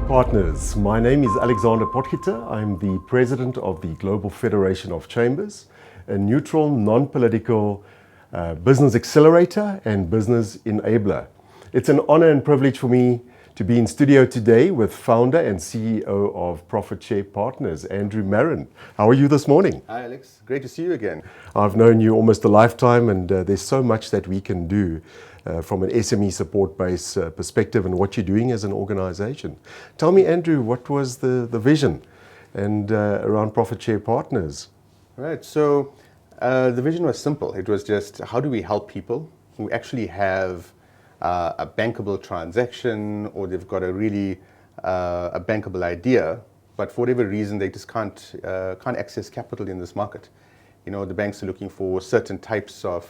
Partners. My name is Alexander Potgieter. I'm the president of the Global Federation of Chambers, a neutral, non-political business accelerator and business enabler. It's an honor and privilege for me to be in studio today with founder and CEO of ProfitShare Partners, Andrew Marin. How are you this morning? Hi Alex, great to see you again. I've known you almost a lifetime, and there's so much that we can do from an SME support base perspective and what you're doing as an organization. Tell me, Andrew, what was the vision and around ProfitShare Partners? Right, so the vision was simple. It was just, how do we help people who actually have a bankable transaction, or they've got a really a bankable idea, but for whatever reason they just can't access capital in this market. You know, the banks are looking for certain types of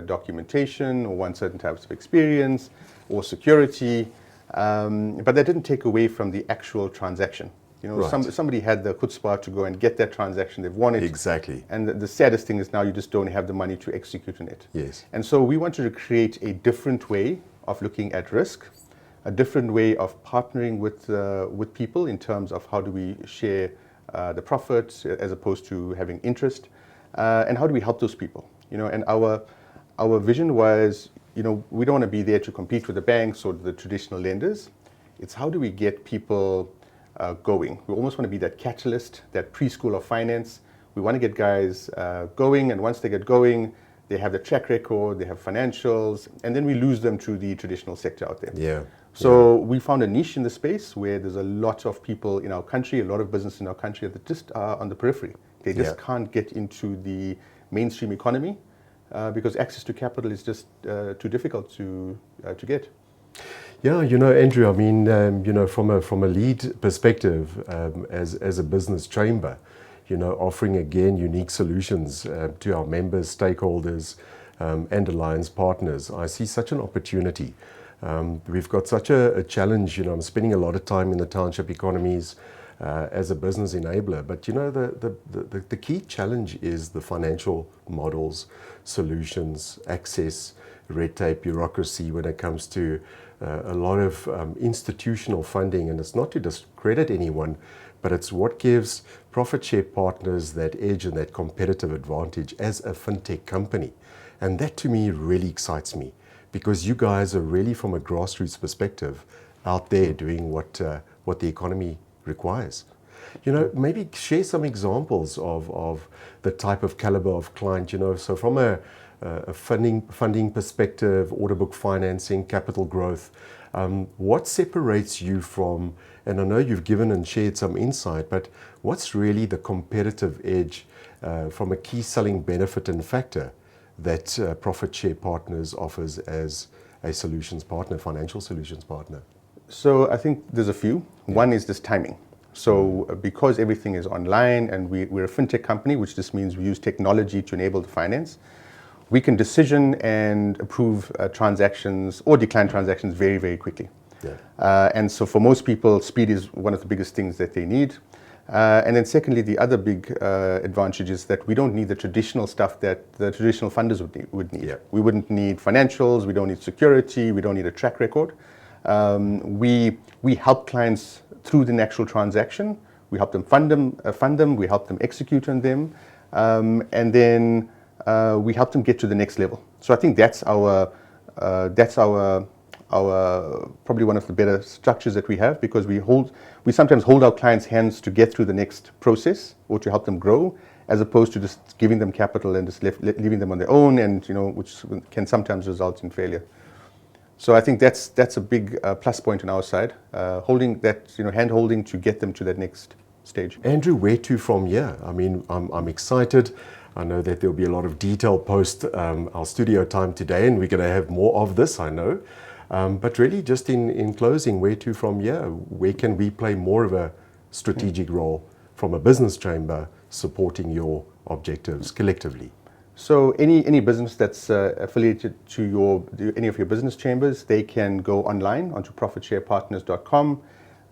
documentation, or want certain types of experience or security, but that didn't take away from the actual transaction. You know, right. Somebody had the chutzpah to go and get that transaction they've wanted. Exactly. And the saddest thing is now you just don't have the money to execute on it. Yes. And so we wanted to create a different way of looking at risk, a different way of partnering with people in terms of how do we share the profits as opposed to having interest. And how do we help those people? You know, and our vision was, you know, we don't want to be there to compete with the banks or the traditional lenders. It's how do we get people going? We almost want to be that catalyst, that preschool of finance. We want to get guys going, and once they get going, they have the track record, they have financials, and then we lose them to the traditional sector out there. Yeah. So we found a niche in the space where there's a lot of people in our country, a lot of business in our country that just are on the periphery. They just can't get into the mainstream economy because access to capital is just too difficult to get. Yeah, you know, Andrew, I mean, you know, from a lead perspective, as a business chamber, you know, offering again unique solutions to our members, stakeholders, and alliance partners, I see such an opportunity. We've got such a challenge. You know, I'm spending a lot of time in the township economies as a business enabler, but you know, the key challenge is the financial models, solutions, access, red tape, bureaucracy when it comes to a lot of institutional funding. And it's not to discredit anyone, but it's what gives ProfitShare Partners that edge and that competitive advantage as a fintech company. And that to me really excites me, because you guys are really, from a grassroots perspective, out there doing what the economy requires. You know, maybe share some examples of the type of caliber of client, you know, so from a funding perspective, order book financing, capital growth, what separates you from, and I know you've given and shared some insight, but what's really the competitive edge from a key selling benefit and factor that ProfitShare Partners offers as a solutions partner, financial solutions partner? So I think there's a few. Yeah. One is this timing. So because everything is online and we're a fintech company, which just means we use technology to enable the finance, we can decision and approve transactions or decline transactions very, very quickly. Yeah. And so for most people, speed is one of the biggest things that they need. And then secondly, the other big advantage is that we don't need the traditional stuff that the traditional funders would need. Yeah. We wouldn't need financials, we don't need security, we don't need a track record. We help clients through the actual transaction. We help them fund them, we help them execute on them, and then we help them get to the next level. So I think that's our probably one of the better structures that we have, because we sometimes hold our clients' hands to get through the next process or to help them grow, as opposed to just giving them capital and just leaving them on their own, and you know, which can sometimes result in failure. So I think that's a big plus point on our side, holding that, you know, hand holding to get them to that next stage. Andrew, where to from here? I mean, I'm excited. I know that there'll be a lot of detail post our studio time today, and we're going to have more of this, I know. But really, just in closing, where to from here? Where can we play more of a strategic role from a business chamber supporting your objectives collectively? So any business that's affiliated to any of your business chambers, they can go online onto profitsharepartners.com,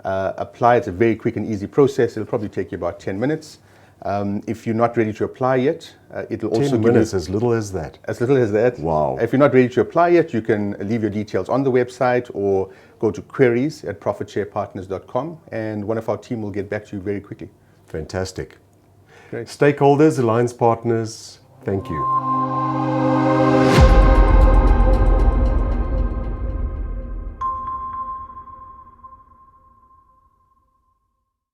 apply. It's a very quick and easy process. It'll probably take you about 10 minutes. If you're not ready to apply yet, it'll also 10 give you minutes, as little as that. as little as that. Wow. If you're not ready to apply yet, you can leave your details on the website or go to queries@profitsharepartners.com, and one of our team will get back to you very quickly. Fantastic. Great. Stakeholders, alliance partners, thank you.